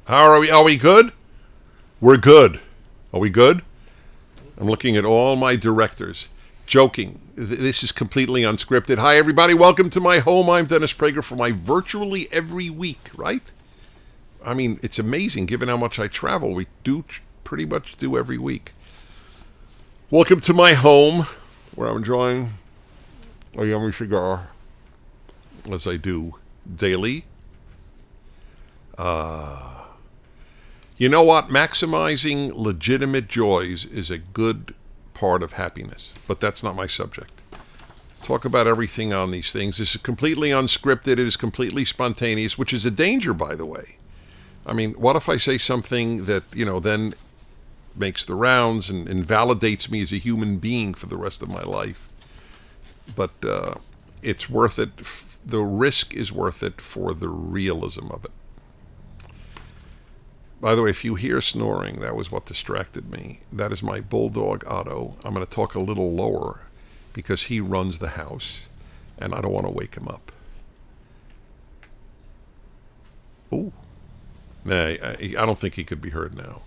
How are we? Are we good? We're good. Are we good? I'm looking at all my directors. Joking. This is completely unscripted. Hi, everybody. Welcome to my home. I'm Dennis Prager for my virtually every week, right? I mean, it's amazing given how much I travel. We do pretty much do every week. Welcome to my home where I'm enjoying a yummy cigar, as I do daily. You know what? Maximizing legitimate joys is a good part of happiness, but that's not my subject. Talk about everything on these things. This is completely unscripted. It is completely spontaneous, which is a danger, by the way. I mean, what if I say something that, then makes the rounds and invalidates me as a human being for the rest of my life? But it's worth it. The risk is worth it for the realism of it. By the way, if you hear snoring, that was what distracted me. That is my bulldog, Otto. I'm going to talk a little lower because he runs the house, and I don't want to wake him up. Ooh. Nah, I don't think he could be heard now.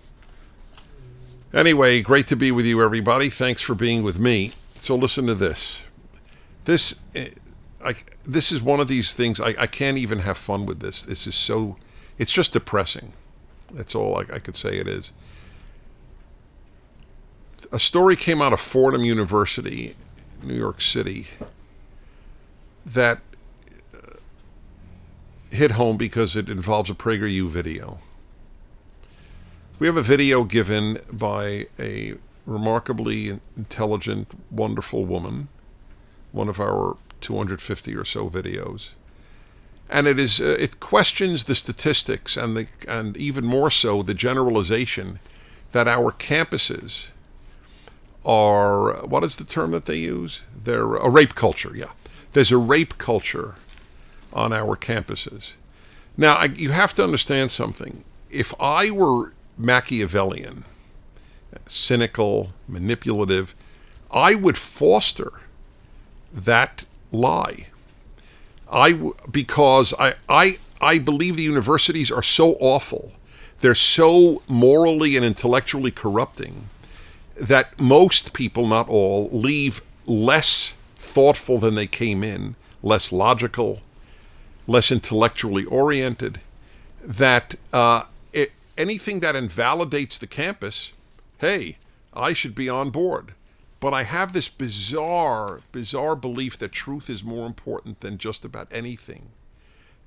Anyway, great to be with you, everybody. Thanks for being with me. So listen to this. This is one of these things, I can't even have fun with this. It's just depressing. That's all I could say it is. A story came out of Fordham University, New York City, that hit home because it involves a PragerU video. We have a video given by a remarkably intelligent, wonderful woman, one of our 250 or so videos. And it questions the statistics and even more so the generalization that our campuses are, what is the term that they use? They're a rape culture, yeah. There's a rape culture on our campuses. Now, you have to understand something. If I were Machiavellian, cynical, manipulative, I would foster that lie. Because I believe the universities are so awful, they're so morally and intellectually corrupting, that most people, not all, leave less thoughtful than they came in, less logical, less intellectually oriented, that anything that invalidates the campus, hey, I should be on board. But I have this bizarre belief that truth is more important than just about anything.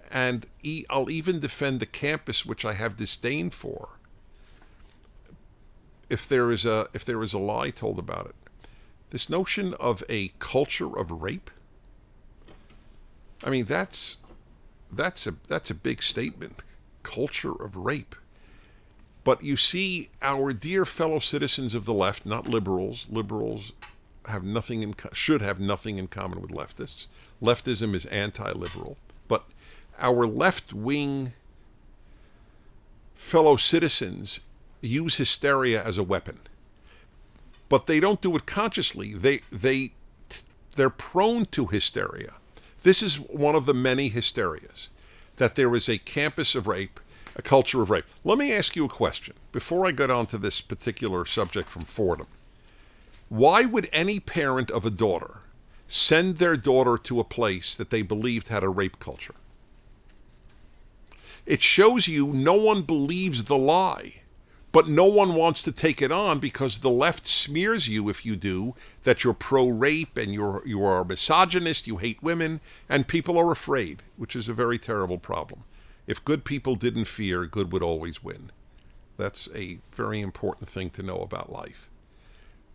And I'll even defend the campus, which I have disdain for, if there is a lie told about it. This notion of a culture of rape, I mean, that's a big statement. Culture of rape. But you see, our dear fellow citizens of the left, not liberals. Liberals should have nothing in common with leftists. Leftism is anti-liberal. But our left-wing fellow citizens use hysteria as a weapon. But they don't do it consciously. They're prone to hysteria. This is one of the many hysterias, that there is a campus of rape, a culture of rape. Let me ask you a question before I get on to this particular subject from Fordham. Why would any parent of a daughter send their daughter to a place that they believed had a rape culture? It shows you no one believes the lie, but no one wants to take it on because the left smears you if you do, that you're pro-rape and you are a misogynist, you hate women, and people are afraid, which is a very terrible problem. If good people didn't fear, good would always win. That's a very important thing to know about life.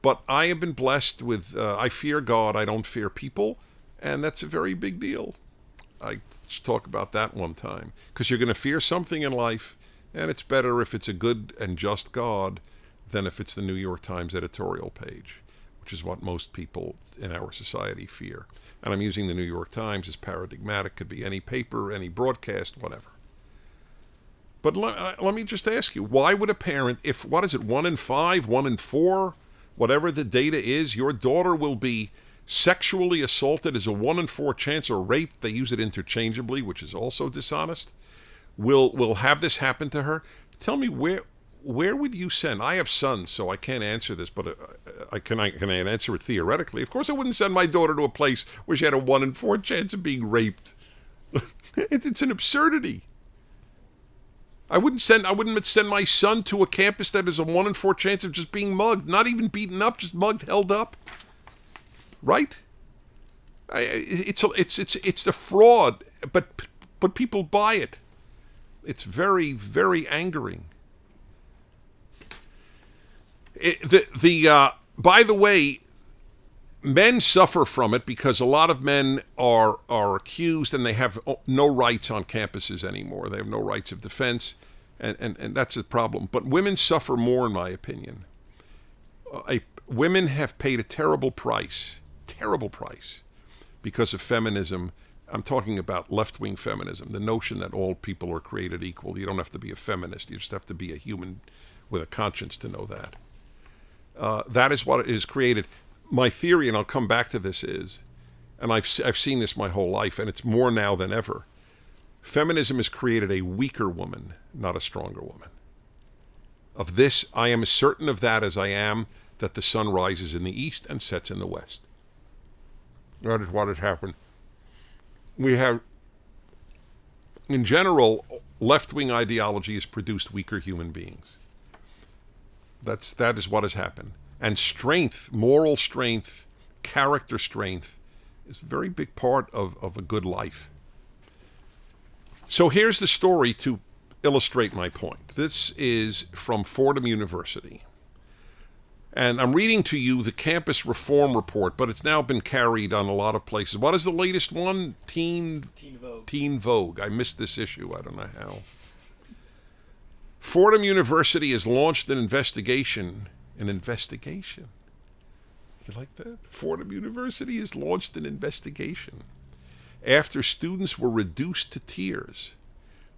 But I have been blessed with, I fear God, I don't fear people, and that's a very big deal. I should talk about that one time. Because you're going to fear something in life, and it's better if it's a good and just God than if it's the New York Times editorial page, which is what most people in our society fear. And I'm using the New York Times as paradigmatic. Could be any paper, any broadcast, whatever. But let me just ask you, why would a parent, if, 1 in 5, 1 in 4, whatever the data is, your daughter will be sexually assaulted as a 1 in 4 chance, or raped, they use it interchangeably, which is also dishonest, will have this happen to her? Tell me where would you send? I have sons, so I can't answer this, but I can answer it theoretically. Of course, I wouldn't send my daughter to a place where she had a 1 in 4 chance of being raped. It's an absurdity. I wouldn't send my son to a campus that has a 1 in 4 chance of just being mugged, not even beaten up, just mugged, held up. Right? It's the fraud, but people buy it. It's very, very angering. By the way, men suffer from it because a lot of men are accused and they have no rights on campuses anymore. They have no rights of defense, and that's a problem. But women suffer more, in my opinion. Women have paid a terrible price because of feminism. I'm talking about left-wing feminism, the notion that all people are created equal. You don't have to be a feminist. You just have to be a human with a conscience to know that. That is what it is created. My theory, and I'll come back to this, is, and I've seen this my whole life, and it's more now than ever, feminism has created a weaker woman, not a stronger woman. Of this, I am as certain of that as I am that the sun rises in the east and sets in the west. That is what has happened. We have, in general, left-wing ideology has produced weaker human beings. That is what has happened. And strength, moral strength, character strength, is a very big part of a good life. So here's the story to illustrate my point. This is from Fordham University. And I'm reading to you the campus reform report, but it's now been carried on a lot of places. What is the latest one? Teen Vogue. Teen Vogue. I missed this issue. I don't know how. Fordham University has launched an investigation. An investigation? You like that? Fordham University has launched an investigation after students were reduced to tears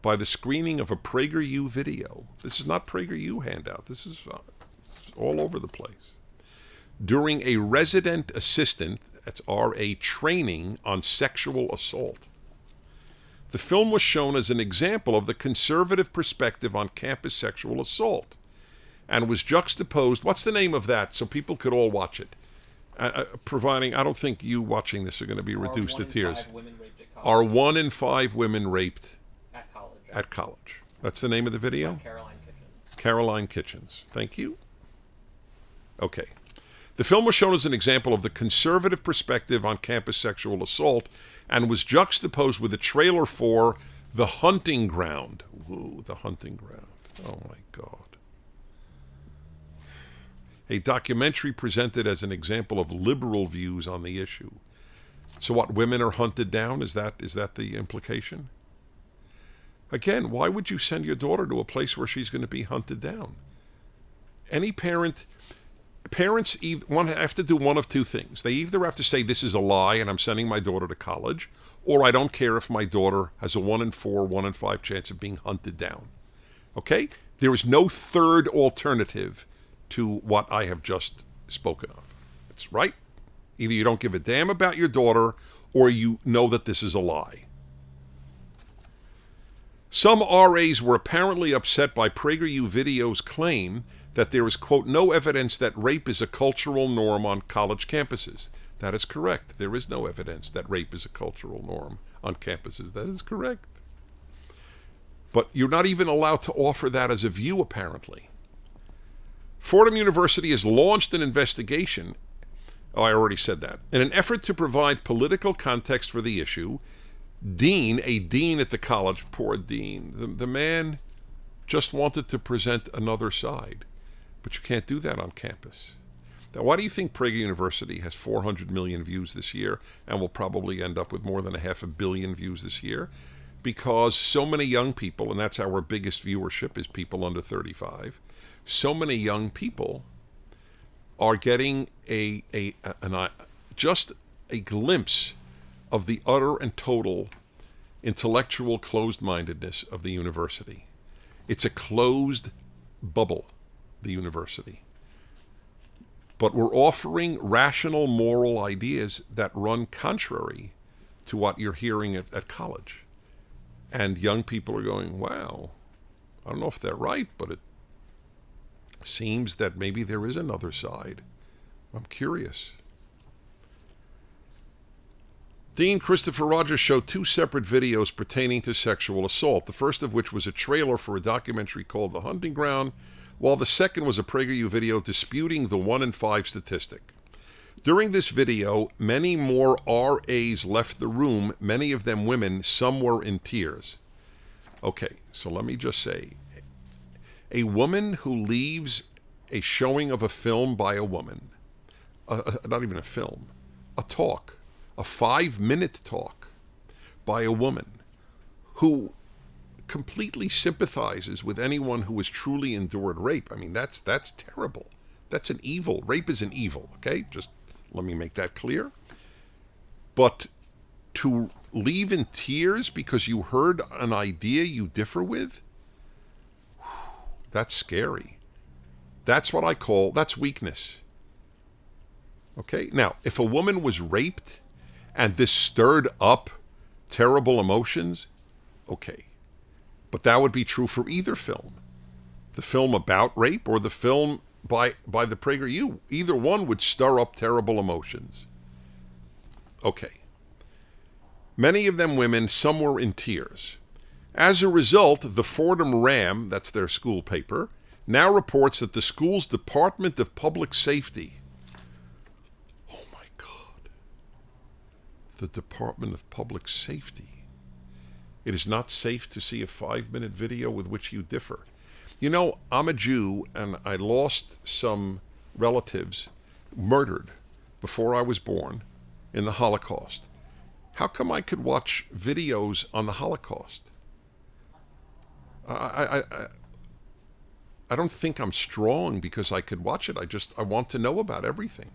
by the screening of a PragerU video. This is not PragerU handout. This is all over the place. During a resident assistant, that's RA, training on sexual assault. The film was shown as an example of the conservative perspective on campus sexual assault and was juxtaposed. What's the name of that so people could all watch it? Providing, I don't think you watching this are going to be reduced to tears. Are 1 in 5 women raped at college? That's the name of the video? Caroline Kitchens. Thank you. Okay. The film was shown as an example of the conservative perspective on campus sexual assault and was juxtaposed with a trailer for The Hunting Ground. Ooh, The Hunting Ground. Oh, my God. A documentary presented as an example of liberal views on the issue. So what, women are hunted down? Is that the implication? Again, why would you send your daughter to a place where she's going to be hunted down? Any parents have to do one of two things. They either have to say this is a lie and I'm sending my daughter to college, or I don't care if my daughter has a 1 in 4, 1 in 5 chance of being hunted down. Okay? There is no third alternative to what I have just spoken of. That's right. Either you don't give a damn about your daughter or you know that this is a lie. Some RAs were apparently upset by PragerU video's claim that there is, quote, no evidence that rape is a cultural norm on college campuses. That is correct. There is no evidence that rape is a cultural norm on campuses. That is correct. But you're not even allowed to offer that as a view, apparently. Fordham University has launched an investigation. Oh, I already said that. In an effort to provide political context for the issue, a dean at the college, poor dean, the man just wanted to present another side. But you can't do that on campus. Now, why do you think Prager University has 400 million views this year and will probably end up with more than 500 million views this year? Because so many young people, and that's our biggest viewership, is people under 35, so many young people are getting just a glimpse of the utter and total intellectual closed-mindedness of the university. It's a closed bubble, the university. But we're offering rational moral ideas that run contrary to what you're hearing at college. And young people are going, wow, I don't know if they're right, but it seems that maybe there is another side. I'm curious. Dean Christopher Rogers showed 2 separate videos pertaining to sexual assault, the first of which was a trailer for a documentary called The Hunting Ground, while the second was a PragerU video disputing the 1 in 5 statistic. During this video, many more RAs left the room, many of them women, some were in tears. Okay, so let me just say, a woman who leaves a showing of a film by a woman, not even a film, a talk, a 5-minute talk by a woman who completely sympathizes with anyone who has truly endured rape. I mean, that's terrible. That's an evil. Rape is an evil, okay? Just let me make that clear. But to leave in tears because you heard an idea you differ with, that's scary. That's what I call, that's weakness. Okay? Now, if a woman was raped and this stirred up terrible emotions, okay. But that would be true for either film. The film about rape or the film by the PragerU. Either one would stir up terrible emotions. Okay. Many of them women, some were in tears. As a result, the Fordham Ram, that's their school paper, now reports that the school's Department of Public Safety, the Department of Public Safety, it is not safe to see a 5-minute video with which you differ. You know, I'm a Jew and I lost some relatives murdered before I was born in the Holocaust. How come I could watch videos on the Holocaust? I don't think I'm strong because I could watch it. I want to know about everything.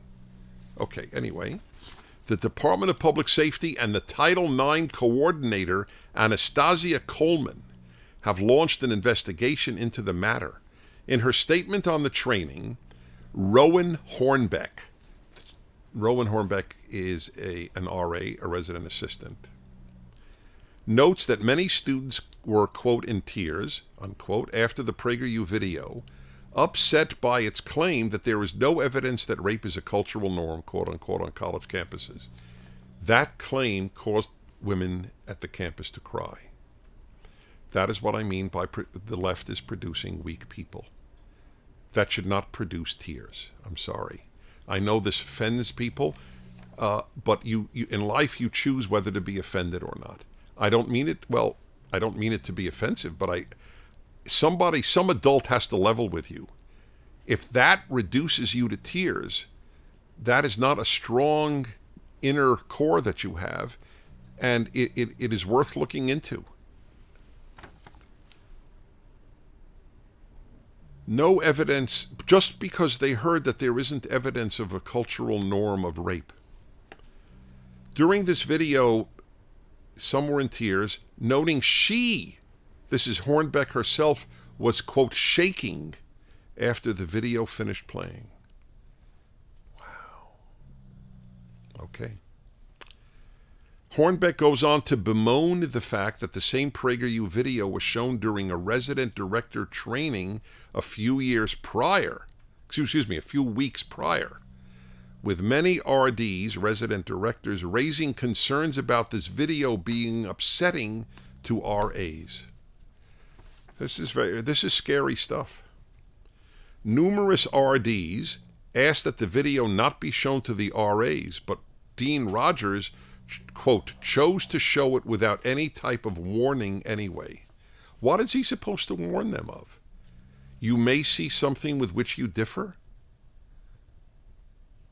Okay, anyway. The Department of Public Safety and the Title IX coordinator, Anastasia Coleman, have launched an investigation into the matter. In her statement on the training, Rowan Hornbeck is an RA, a resident assistant, notes that many students were, quote, in tears, unquote, after the PragerU video, upset by its claim that there is no evidence that rape is a cultural norm, quote unquote, on college campuses. That claim caused women at the campus to cry. That is what I mean by the left is producing weak people. That should not produce tears. I'm sorry. I know this offends people, but you in life you choose whether to be offended or not. I don't mean it to be offensive, but some adult has to level with you. If that reduces you to tears, that is not a strong inner core that you have, and it is worth looking into. No evidence, just because they heard that there isn't evidence of a cultural norm of rape. During this video, some were in tears, noting this is Hornbeck herself, was, quote, shaking after the video finished playing. Wow. Okay. Hornbeck goes on to bemoan the fact that the same PragerU video was shown during a resident director training a few weeks prior, with many RDs, resident directors, raising concerns about this video being upsetting to RAs. This is scary stuff. Numerous RDs asked that the video not be shown to the RAs, but Dean Rogers, quote, chose to show it without any type of warning anyway. What is he supposed to warn them of? You may see something with which you differ?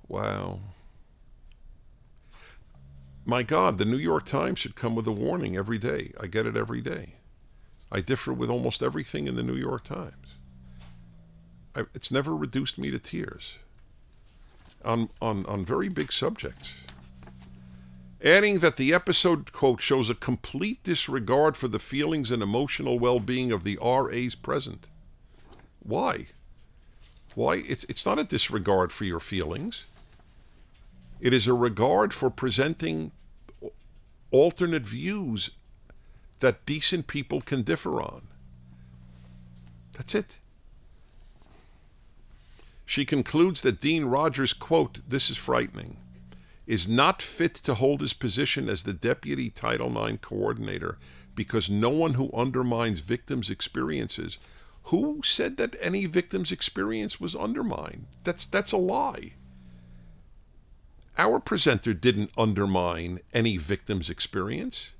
Wow. My God, the New York Times should come with a warning every day. I get it every day. I differ with almost everything in the New York Times. It's never reduced me to tears on very big subjects. Adding that the episode, quote, shows a complete disregard for the feelings and emotional well-being of the RAs present. Why? Why? It's not a disregard for your feelings. It is a regard for presenting alternate views that decent people can differ on. That's it. She concludes that Dean Rogers, quote, this is frightening, is not fit to hold his position as the deputy Title IX coordinator because no one who undermines victims' experiences. Who said that any victim's experience was undermined? That's a lie. Our presenter didn't undermine any victim's experience.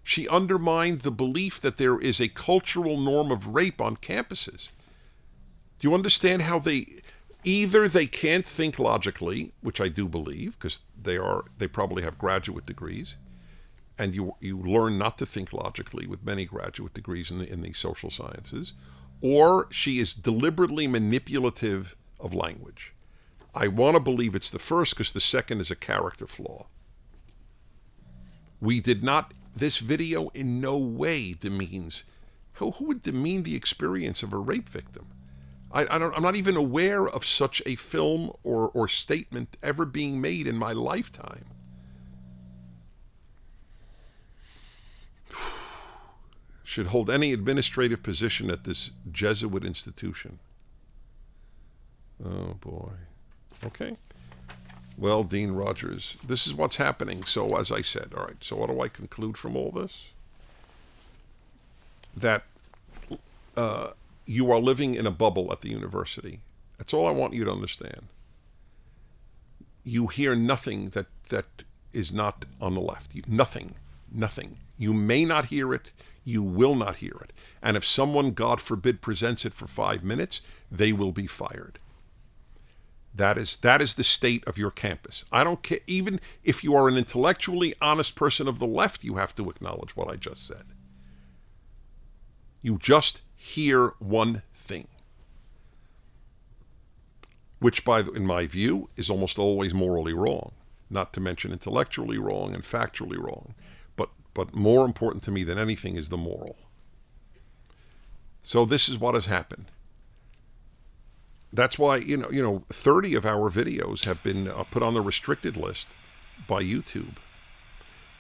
She undermined the belief that there is a cultural norm of rape on campuses. Do you understand how either they can't think logically, which I do believe, because they probably have graduate degrees, and you learn not to think logically with many graduate degrees in the social sciences, or she is deliberately manipulative of language. I want to believe it's the first because the second is a character flaw. This video in no way demeans. Who would demean the experience of a rape victim? I'm not even aware of such a film or statement ever being made in my lifetime. Should hold any administrative position at this Jesuit institution. Oh boy. Okay. Well, Dean Rogers, this is what's happening. So as I said, all right, so what do I conclude from all this? That you are living in a bubble at the university. That's all I want you to understand. You hear nothing that is not on the left. Nothing. You may not hear it. You will not hear it. And if someone, God forbid, presents it for 5 minutes, they will be fired. That is the state of your campus. I don't care. Even if you are an intellectually honest person of the left, you have to acknowledge what I just said. You just hear one thing, which, in my view, is almost always morally wrong, not to mention intellectually wrong and factually wrong. But more important to me than anything is the moral. So this is what has happened. That's why, 30 of our videos have been put on the restricted list by YouTube.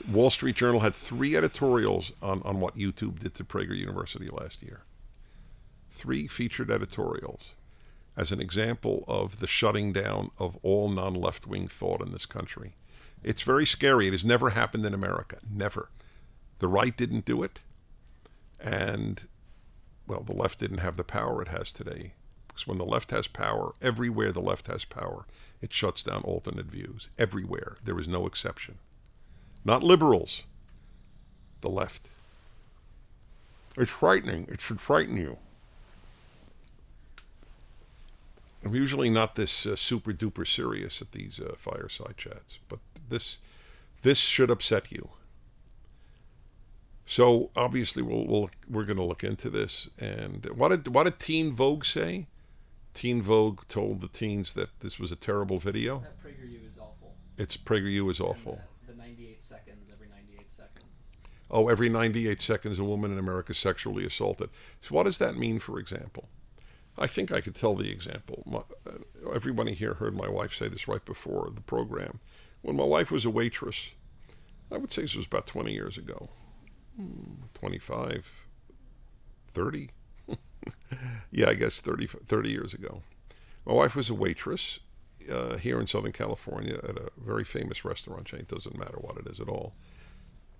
Wall Street Journal had 3 editorials on what YouTube did to Prager University last year. 3 featured editorials as an example of the shutting down of all non-left-wing thought in this country. It's very scary. It has never happened in America. Never. The right didn't do it. And, well, the left didn't have the power it has today. Because when the left has power, everywhere the left has power, it shuts down alternate views. Everywhere. There is no exception. Not liberals. The left. It's frightening. It should frighten you. I'm usually not this super duper serious at these fireside chats, but this should upset you. So obviously we're going to look into this. And what did Teen Vogue say? Teen Vogue told the teens that this was a terrible video. That PragerU is awful. It's PragerU is awful. And the 98 seconds, every 98 seconds. Oh, every 98 seconds a woman in America is sexually assaulted. So what does that mean, for example? I think I could tell the example. Everybody here heard my wife say this right before the program. When my wife was a waitress, I would say this was about 20 years ago. 25, 30. Yeah, I guess 30 years ago. My wife was a waitress here in Southern California at a very famous restaurant chain. Doesn't matter what it is at all.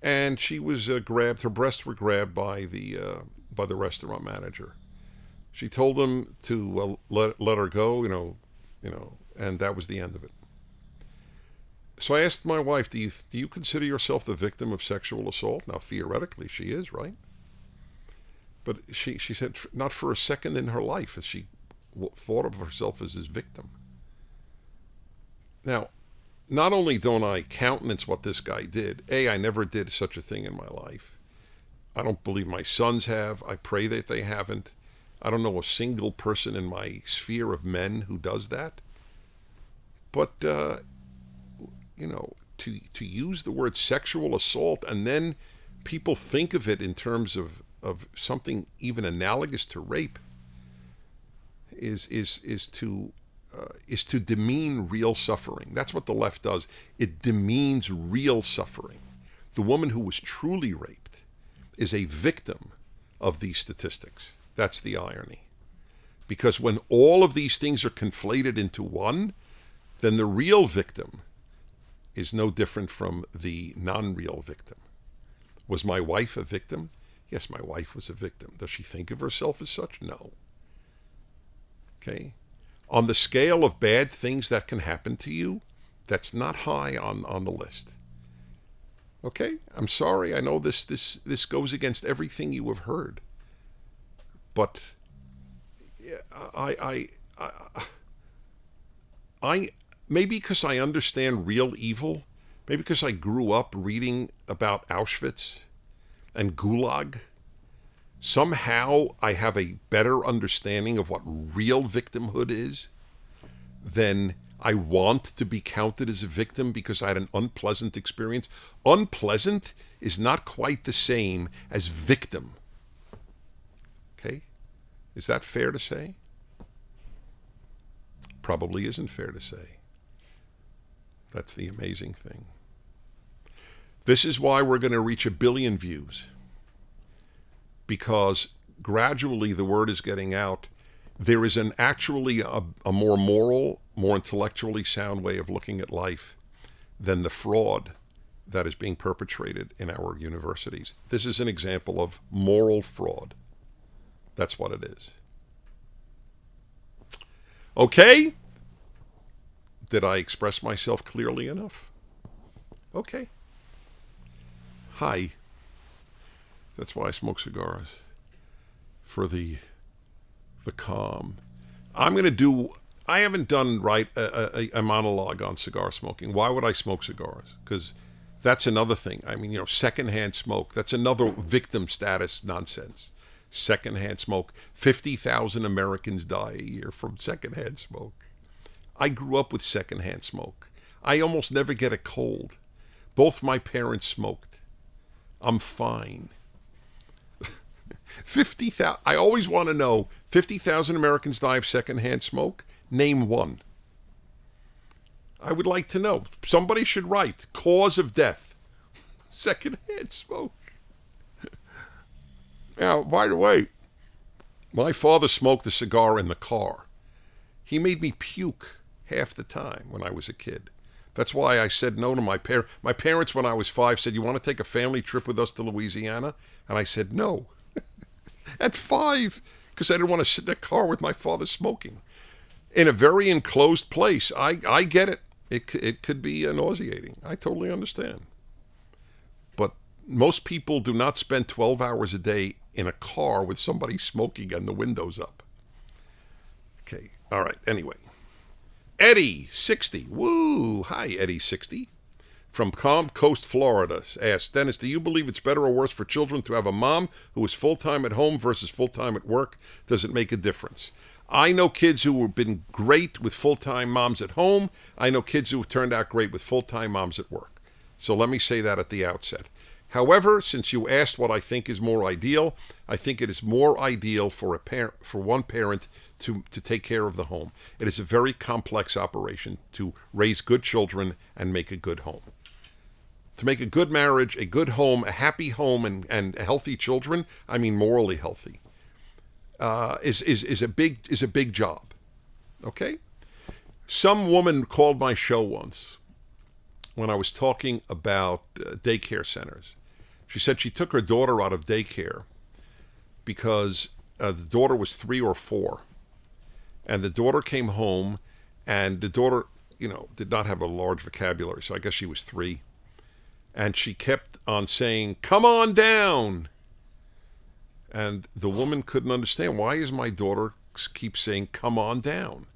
And she was grabbed. Her breasts were grabbed by the restaurant manager. She told him to let her go, and that was the end of it. So I asked my wife, do you consider yourself the victim of sexual assault? Now, theoretically, she is, right? But she said not for a second in her life has she thought of herself as his victim. Now, not only don't I countenance what this guy did, I never did such a thing in my life. I don't believe my sons have. I pray that they haven't. I don't know a single person in my sphere of men who does that. But, to use the word sexual assault and then people think of it in terms of something even analogous to rape is to demean real suffering. That's what the left does. It demeans real suffering. The woman who was truly raped is a victim of these statistics. That's the irony. Because when all of these things are conflated into one, then the real victim is no different from the non-real victim. Was my wife a victim? Yes, my wife was a victim. Does she think of herself as such? No. Okay? On the scale of bad things that can happen to you, that's not high on the list. Okay? I'm sorry. I know this goes against everything you have heard. But I maybe because I understand real evil, maybe because I grew up reading about Auschwitz and Gulag, somehow I have a better understanding of what real victimhood is than I want to be counted as a victim because I had an unpleasant experience. Unpleasant is not quite the same as victim. Okay? Is that fair to say? Probably isn't fair to say. That's the amazing thing. This is why we're going to reach 1 billion views. Because gradually the word is getting out. There is actually a more moral, more intellectually sound way of looking at life than the fraud that is being perpetrated in our universities. This is an example of moral fraud. That's what it is. Okay? Did I express myself clearly enough? Okay. Hi. That's why I smoke cigars. For the calm. I'm going to do... I haven't done a monologue on cigar smoking. Why would I smoke cigars? Because that's another thing. I mean, secondhand smoke. That's another victim status nonsense. Secondhand smoke. 50,000 Americans die a year from secondhand smoke. I grew up with secondhand smoke. I almost never get a cold. Both my parents smoked. I'm fine. 50,000. I always want to know, 50,000 Americans die of secondhand smoke? Name one. I would like to know. Somebody should write, cause of death. Secondhand smoke. Now, by the way, my father smoked a cigar in the car. He made me puke half the time when I was a kid. That's why I said no to my parents. My parents, when I was 5, said, "You want to take a family trip with us to Louisiana?" And I said no. At 5, because I didn't want to sit in a car with my father smoking. In a very enclosed place. I get it. It could be nauseating. I totally understand. But most people do not spend 12 hours a day in a car with somebody smoking and the windows up. Okay, all right, anyway. Eddie, 60. Woo! Hi, Eddie, 60. From Palm Coast, Florida, asks, Dennis, do you believe it's better or worse for children to have a mom who is full-time at home versus full-time at work? Does it make a difference? I know kids who have been great with full-time moms at home. I know kids who have turned out great with full-time moms at work. So let me say that at the outset. However, since you asked what I think is more ideal, I think it is more ideal for one parent to take care of the home. It is a very complex operation to raise good children and make a good home. To make a good marriage, a good home, a happy home, and healthy children, I mean morally healthy, is a big job. Okay? Some woman called my show once when I was talking about daycare centers. She said she took her daughter out of daycare because the daughter was 3 or 4. And the daughter came home, and the daughter, did not have a large vocabulary, so I guess she was 3. And she kept on saying, "Come on down." And the woman couldn't understand, why is my daughter keep saying, "Come on down"?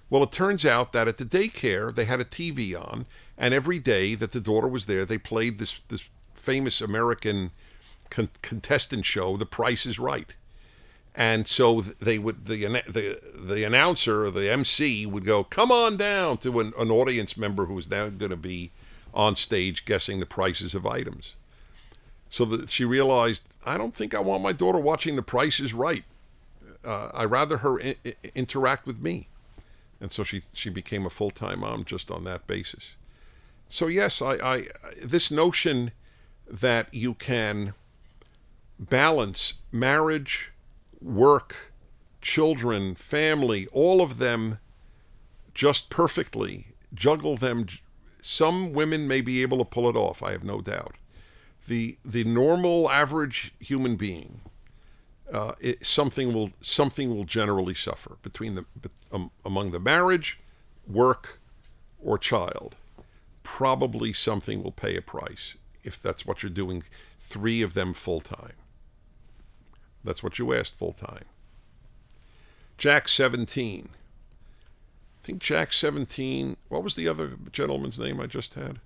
Well, it turns out that at the daycare, they had a TV on, and every day that the daughter was there, they played this famous American contestant show, The Price is Right. And so they would the announcer or the MC would go, "Come on down," to an audience member who was now going to be on stage guessing the prices of items. So that she realized, I don't think I want my daughter watching The Price is Right. I'd rather her interact with me. And so she became a full-time mom just on that basis. So yes, I this notion that you can balance marriage, work, children, family, all of them just perfectly, juggle them. Some women may be able to pull it off, I have no doubt. The normal average human being, something will generally suffer among the marriage, work, or child. Probably something will pay a price if that's what you're doing. 3 of them full time. That's what you asked, full time. Jack 17. I think Jack 17. What was the other gentleman's name I just had?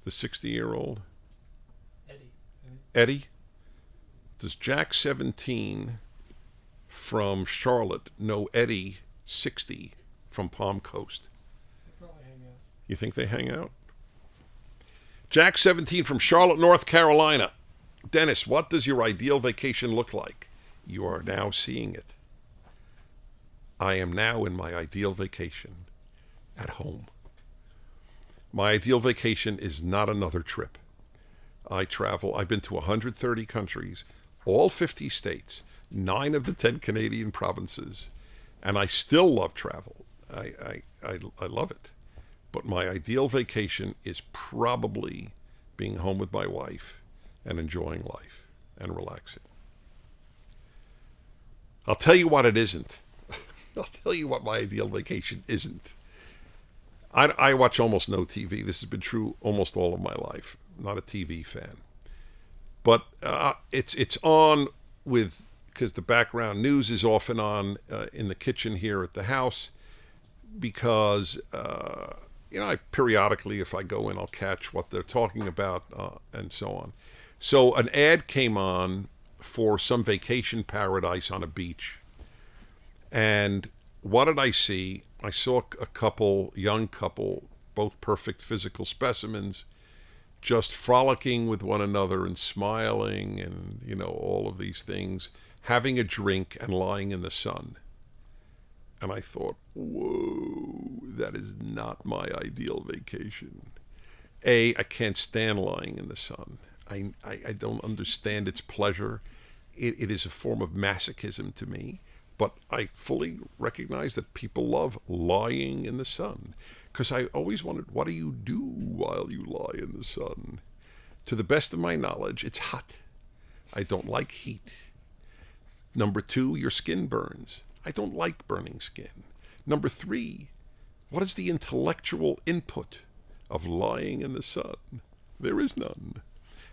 The 60-year-old. Eddie? Does Jack 17 from Charlotte know Eddie 60 from Palm Coast? They probably hang out. You think they hang out? Jack 17 from Charlotte, North Carolina. Dennis, what does your ideal vacation look like? You are now seeing it. I am now in my ideal vacation at home. My ideal vacation is not another trip. I travel. I've been to 130 countries, all 50 states, 9 of the 10 Canadian provinces, and I still love travel. I love it. But my ideal vacation is probably being home with my wife and enjoying life and relaxing. I'll tell you what it isn't. I'll tell you what my ideal vacation isn't. I watch almost no TV. This has been true almost all of my life. I'm not a TV fan. But it's on because the background news is often on in the kitchen here at the house because, I periodically, if I go in, I'll catch what they're talking about and so on. So an ad came on for some vacation paradise on a beach. And what did I see? I saw a young couple, both perfect physical specimens, just frolicking with one another and smiling and, all of these things, having a drink and lying in the sun. And I thought, whoa, that is not my ideal vacation. I can't stand lying in the sun. I don't understand its pleasure. It is a form of masochism to me. But I fully recognize that people love lying in the sun. Because I always wondered, what do you do while you lie in the sun? To the best of my knowledge, it's hot. I don't like heat. Number 2, your skin burns. I don't like burning skin. Number 3, what is the intellectual input of lying in the sun? There is none.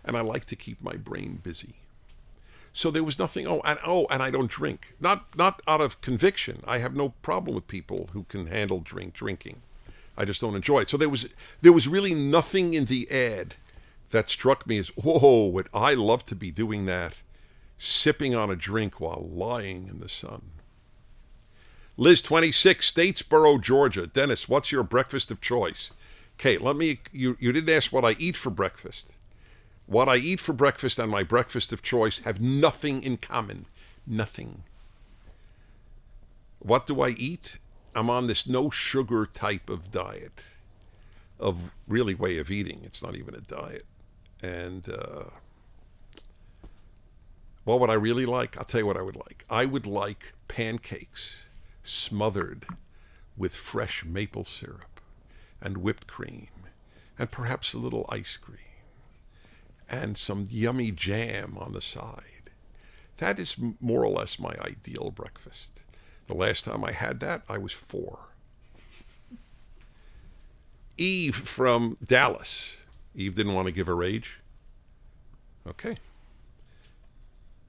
And I like to keep my brain busy. So there was nothing. And I don't drink. Not out of conviction. I have no problem with people who can handle drinking. I just don't enjoy it. So there was really nothing in the ad that struck me as, whoa, would I love to be doing that, sipping on a drink while lying in the sun. Liz 26, Statesboro, Georgia. Dennis, what's your breakfast of choice? Okay, you didn't ask what I eat for breakfast. What I eat for breakfast and my breakfast of choice have nothing in common. Nothing. What do I eat? I'm on this no sugar type of diet, of really way of eating. It's not even a diet. And what would I really like? I'll tell you what I would like. I would like pancakes smothered with fresh maple syrup and whipped cream and perhaps a little ice cream. And some yummy jam on the side. That is more or less my ideal breakfast. The last time I had that, I was 4. Eve from Dallas. Eve didn't want to give her age? Okay.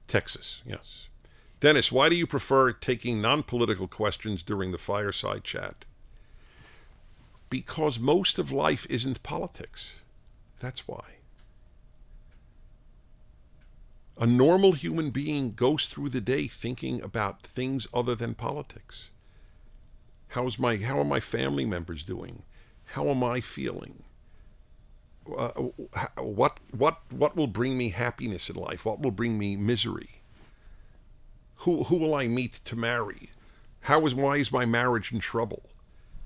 Texas, yes. Dennis, why do you prefer taking non-political questions during the Fireside Chat? Because most of life isn't politics. That's why. A normal human being goes through the day thinking about things other than politics. How are my family members doing? How am I feeling? What will bring me happiness in life? What will bring me misery? Who will I meet to marry? Why is my marriage in trouble?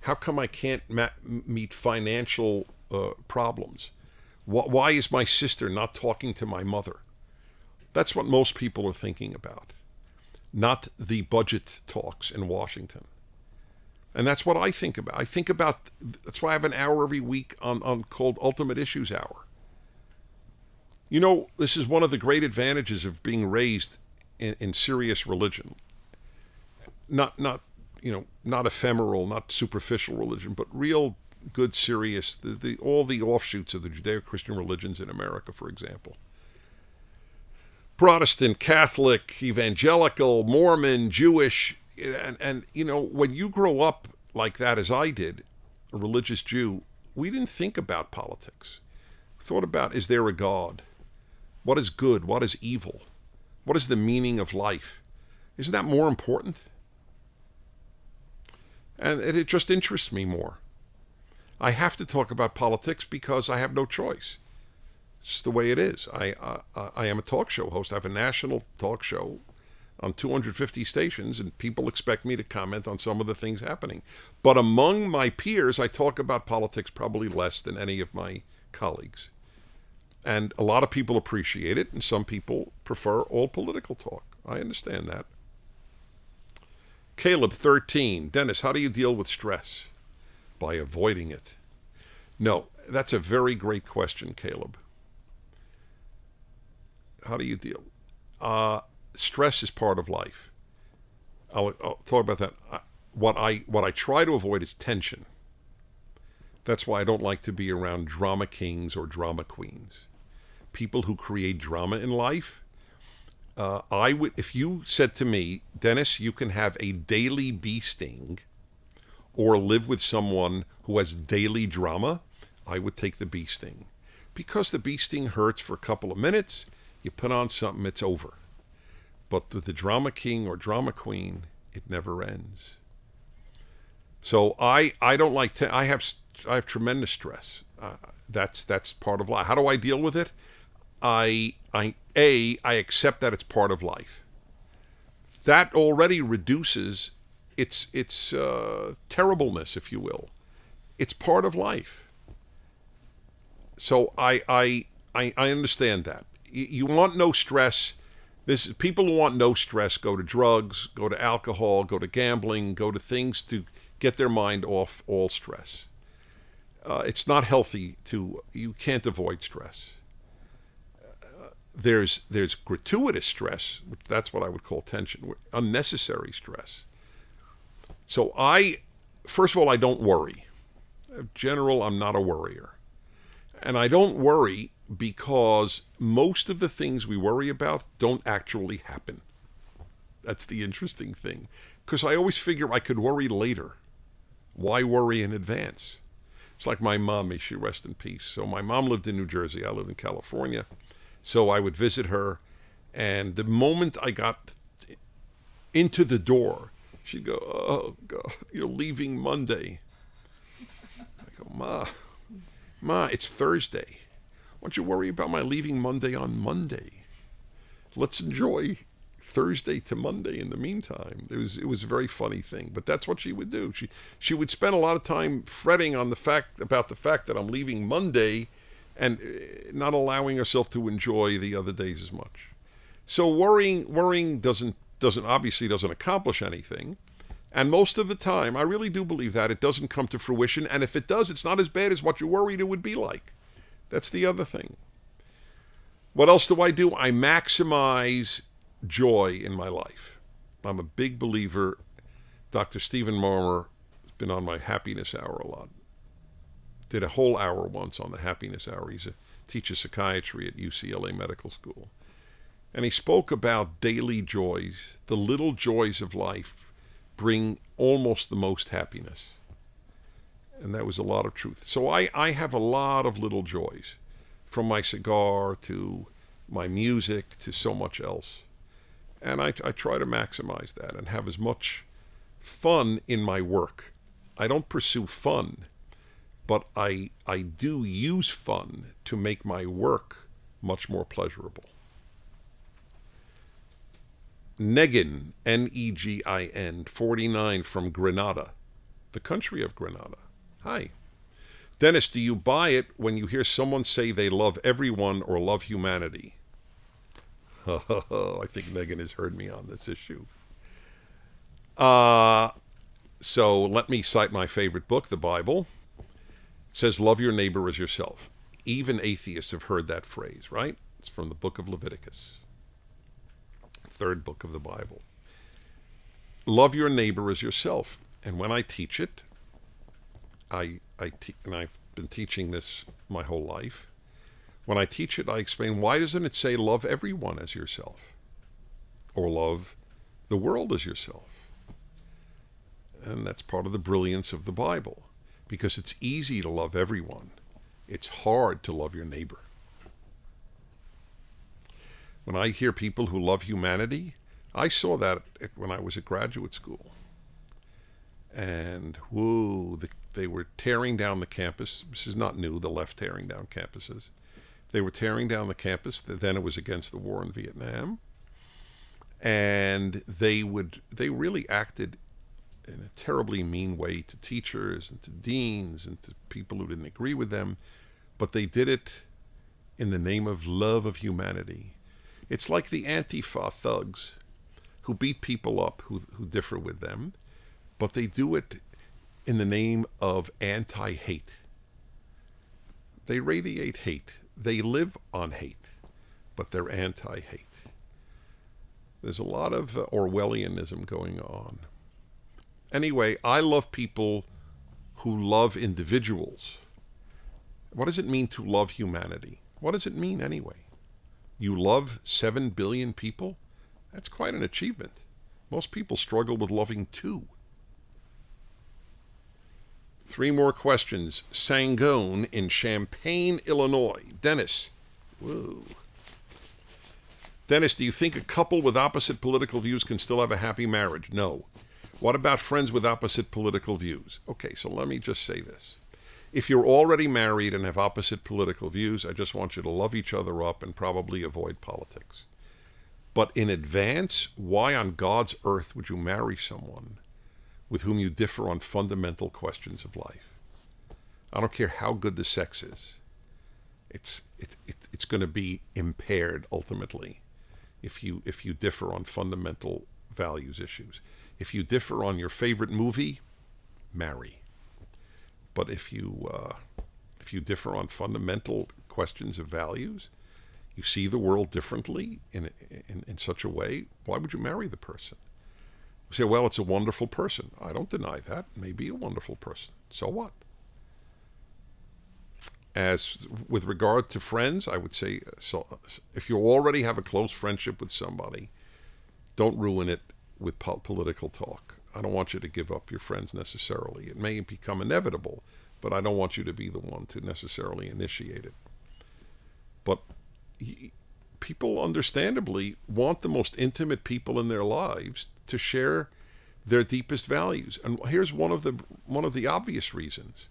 How come I can't meet financial problems? Why is my sister not talking to my mother? That's what most people are thinking about. not the budget talks in Washington. And that's what I think about. That's why I have an hour every week on called Ultimate Issues Hour. You know, this is one of the great advantages of being raised in serious religion. Not ephemeral, not superficial religion, but real good, serious, all the offshoots of the Judeo-Christian religions in America, for example. Protestant, Catholic, evangelical, Mormon, Jewish, and when you grow up like that as I did, a religious Jew, we didn't think about politics. We thought about, is there a God? What is good? What is evil? What is the meaning of life? Isn't that more important? And it just interests me more. I have to talk about politics because I have no choice. It's just the way it is. I am a talk show host. I have a national talk show on 250 stations, and people expect me to comment on some of the things happening. But among my peers, I talk about politics probably less than any of my colleagues. And a lot of people appreciate it, and some people prefer all political talk. I understand that. Caleb, 13. Dennis, how do you deal with stress? By avoiding it. No, that's a very great question, Caleb. How do you deal? Stress is part of life. I'll talk about that. What I try to avoid is tension. That's why I don't like to be around drama kings or drama queens. People who create drama in life. I would, if you said to me, Dennis, you can have a daily bee sting or live with someone who has daily drama, I would take the bee sting. Because the bee sting hurts for a couple of minutes, you put on something, it's over. But with the drama king or drama queen, it never ends. So I don't like to, I have tremendous stress. That's part of life. How do I deal with it? I accept that it's part of life. That already reduces its terribleness, if you will. It's part of life. So I understand that. You want no stress. People who want no stress go to drugs, go to alcohol, go to gambling, go to things to get their mind off all stress. It's not healthy you can't avoid stress. There's gratuitous stress, which that's what I would call tension, unnecessary stress. So first of all, I don't worry. In general, I'm not a worrier. And I don't worry because most of the things we worry about don't actually happen. That's the interesting thing. Because I always figure I could worry later. Why worry in advance? It's like my mom, may she rest in peace. So my mom lived in New Jersey. I lived in California. So I would visit her. And the moment I got into the door, she'd go, oh, God, you're leaving Monday. I go, Ma, it's Thursday. Why don't you worry about my leaving Monday on Monday? Let's enjoy Thursday to Monday in the meantime. It was a very funny thing, but that's what she would do. She would spend a lot of time fretting on about the fact that I'm leaving Monday and not allowing herself to enjoy the other days as much. So worrying doesn't accomplish anything. And most of the time, I really do believe that it doesn't come to fruition. And if it does, it's not as bad as what you worried it would be like. That's the other thing. What else do? I maximize joy in my life. I'm a big believer. Dr. Stephen Marmer has been on my happiness hour a lot. Did a whole hour once on the happiness hour. He teaches psychiatry at UCLA Medical School. And he spoke about daily joys. The little joys of life bring almost the most happiness. And that was a lot of truth. So I have a lot of little joys, from my cigar to my music to so much else. And I try to maximize that and have as much fun in my work. I don't pursue fun, but I do use fun to make my work much more pleasurable. Negin, Negin, 49 from Grenada, the country of Grenada. Hi. Dennis, do you buy it when you hear someone say they love everyone or love humanity? I think Megan has heard me on this issue. So let me cite my favorite book, the Bible. It says, love your neighbor as yourself. Even atheists have heard that phrase, right? It's from the book of Leviticus, third book of the Bible. Love your neighbor as yourself. And when I teach it, and I've been teaching this my whole life, when I teach it, I explain, why doesn't it say love everyone as yourself? Or love the world as yourself? And that's part of the brilliance of the Bible, because it's easy to love everyone. It's hard to love your neighbor. When I hear people who love humanity, I saw that when I was at graduate school. And they were tearing down the campus. This is not new, the left tearing down campuses. They were tearing down the campus. Then it was against the war in Vietnam. And they really acted in a terribly mean way to teachers and to deans and to people who didn't agree with them. But they did it in the name of love of humanity. It's like the Antifa thugs who beat people up who differ with them, but they do it in the name of anti-hate. They radiate hate. They live on hate, but they're anti-hate. There's a lot of Orwellianism going on. Anyway, I love people who love individuals. What does it mean to love humanity? What does it mean anyway? You love 7 billion people? That's quite an achievement. Most people struggle with loving 2. 3 more questions. Sangone in Champaign, Illinois. Dennis. Whoa. Dennis, do you think a couple with opposite political views can still have a happy marriage? No. What about friends with opposite political views? Okay, so let me just say this. If you're already married and have opposite political views, I just want you to love each other up and probably avoid politics. But in advance, why on God's earth would you marry someone with whom you differ on fundamental questions of life? I don't care how good the sex is. It's going to be impaired ultimately if you differ on fundamental values issues. If you differ on your favorite movie, marry. But if you differ on fundamental questions of values, you see the world differently in such a way, why would you marry the person? You say, well, it's a wonderful person. I don't deny that. It may be a wonderful person. So what? As with regard to friends, I would say, so if you already have a close friendship with somebody, don't ruin it with political talk. I don't want you to give up your friends necessarily. It may become inevitable, but I don't want you to be the one to necessarily initiate it. But people understandably want the most intimate people in their lives to share their deepest values. And here's one of the obvious reasons.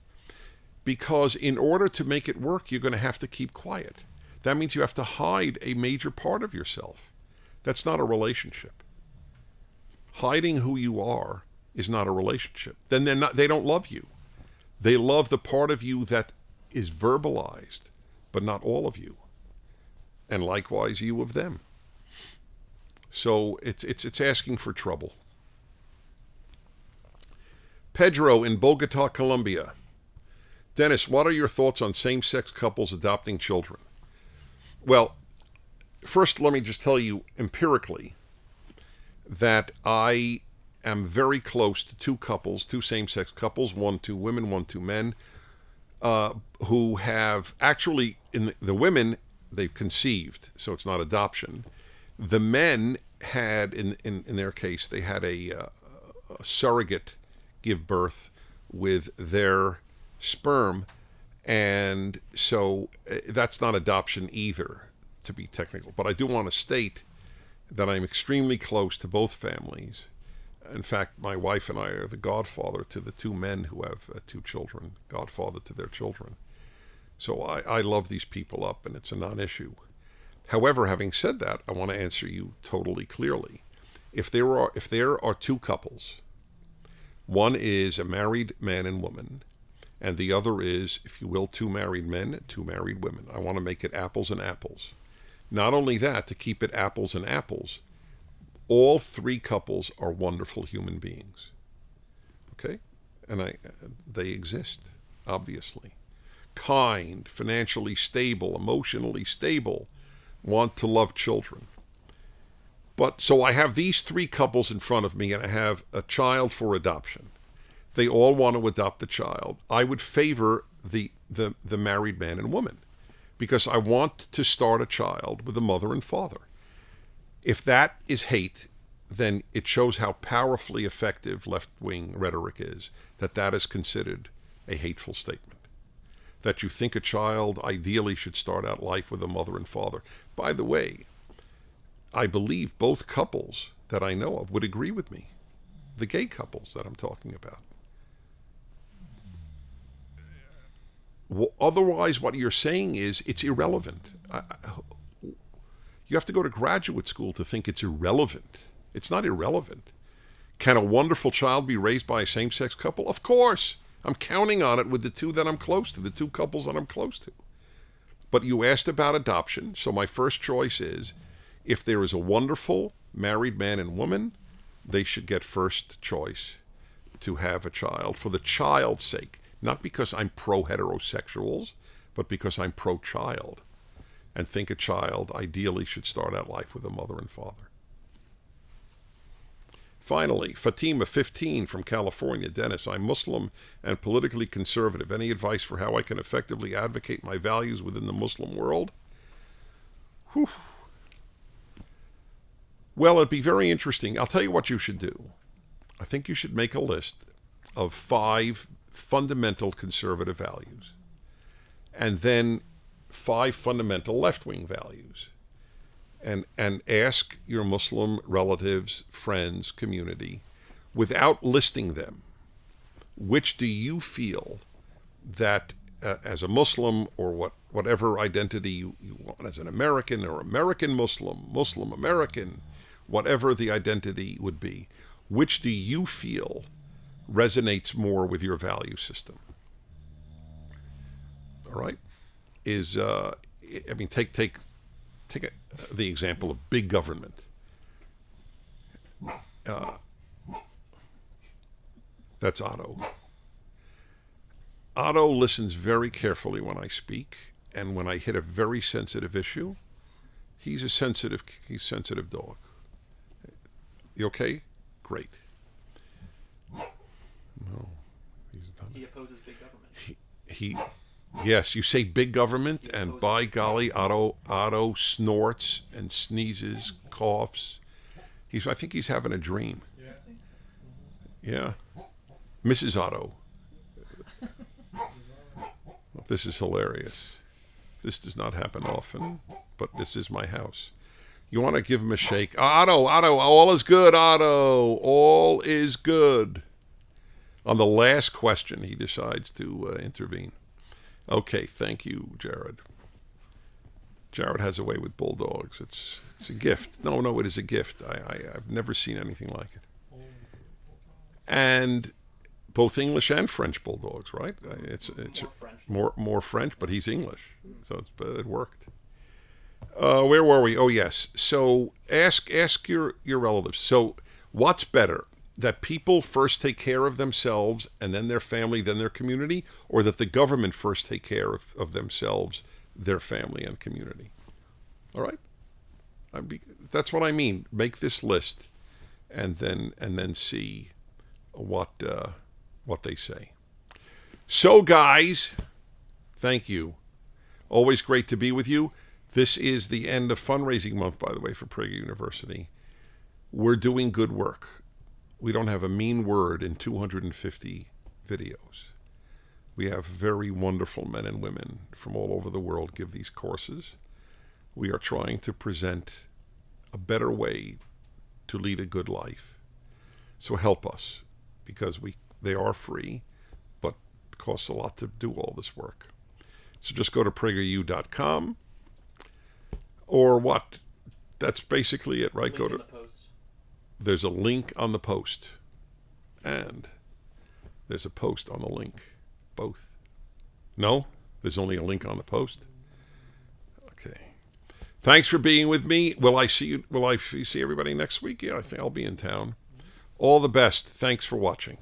Because in order to make it work, you're going to have to keep quiet. That means you have to hide a major part of yourself. That's not a relationship. Hiding who you are is not a relationship. Then they don't love you. They love the part of you that is verbalized, but not all of you. And likewise, you of them. So it's asking for trouble. Pedro in Bogota, Colombia. Dennis, what are your thoughts on same-sex couples adopting children? Well, first let me just tell you empirically that I am very close to 2 couples, 2 same-sex couples, 2 women, 2 men, who have actually, in the women, they've conceived, so it's not adoption. The men had, in their case, they had a surrogate give birth with their sperm, and so that's not adoption either, to be technical. But I do want to state that I'm extremely close to both families. In fact, my wife and I are the godfather to the 2 men who have 2 children, godfather to their children. So I love these people up, and it's a non-issue. However, having said that, I want to answer you totally clearly. If there are 2 couples, one is a married man and woman, and the other is, if you will, 2 married men, 2 married women. I want to make it apples and apples. Not only that, to keep it apples and apples, all three couples are wonderful human beings. Okay? And they exist, obviously. Kind, financially stable, emotionally stable, want to love children. But so I have these three couples in front of me, and I have a child for adoption. They all want to adopt the child. I would favor the married man and woman because I want to start a child with a mother and father. If that is hate, then it shows how powerfully effective left-wing rhetoric is, that is considered a hateful statement. That you think a child ideally should start out life with a mother and father. By the way, I believe both couples that I know of would agree with me. The gay couples that I'm talking about. Otherwise, what you're saying is it's irrelevant. You have to go to graduate school to think it's irrelevant. It's not irrelevant. Can a wonderful child be raised by a same-sex couple? Of course. I'm counting on it with the two that I'm close to, the two couples that I'm close to. But you asked about adoption, so my first choice is, if there is a wonderful married man and woman, they should get first choice to have a child for the child's sake. Not because I'm pro-heterosexuals, but because I'm pro-child and think a child ideally should start out life with a mother and father. Finally, Fatima, 15, from California. Dennis, I'm Muslim and politically conservative. Any advice for how I can effectively advocate my values within the Muslim world? Whew. Well, it'd be very interesting. I'll tell you what you should do. I think you should make a list of 5 fundamental conservative values and then 5 fundamental left-wing values. And ask your Muslim relatives, friends, community, without listing them, which do you feel that as a Muslim or whatever identity you want, as an American or American Muslim, Muslim American, whatever the identity would be, which do you feel resonates more with your value system? All right? Take the example of big government. That's Otto. Otto listens very carefully when I speak, and when I hit a very sensitive issue, he's a sensitive dog. You okay? Great. No, he's done. He opposes big government. He yes, you say big government, and by golly, Otto snorts and sneezes, coughs. I think he's having a dream. Yeah. Mrs. Otto. This is hilarious. This does not happen often, but this is my house. You want to give him a shake? Otto, all is good, Otto. All is good. On the last question, he decides to intervene. Okay, thank you, Jared. Jared has a way with bulldogs. It's a gift. No, it is a gift. I've never seen anything like it. And both English and French bulldogs, right? It's more French, but he's English, so it worked. Where were we? Oh yes. So ask your relatives. So what's better? That people first take care of themselves and then their family, then their community, or that the government first take care of themselves, their family, and community? All right? That's what I mean. Make this list and then see what they say. So guys, thank you. Always great to be with you. This is the end of fundraising month, by the way, for Prager University. We're doing good work. We don't have a mean word in 250 videos. We have very wonderful men and women from all over the world give these courses. We are trying to present a better way to lead a good life. So help us, because they are free, but it costs a lot to do all this work. So just go to prageru.com. Or what? That's basically it, right? Link in the post. There's a link on the post. And there's a post on the link. Both. No? There's only a link on the post? Okay. Thanks for being with me. Will I see you? Will I see everybody next week? Yeah, I think I'll be in town. All the best. Thanks for watching.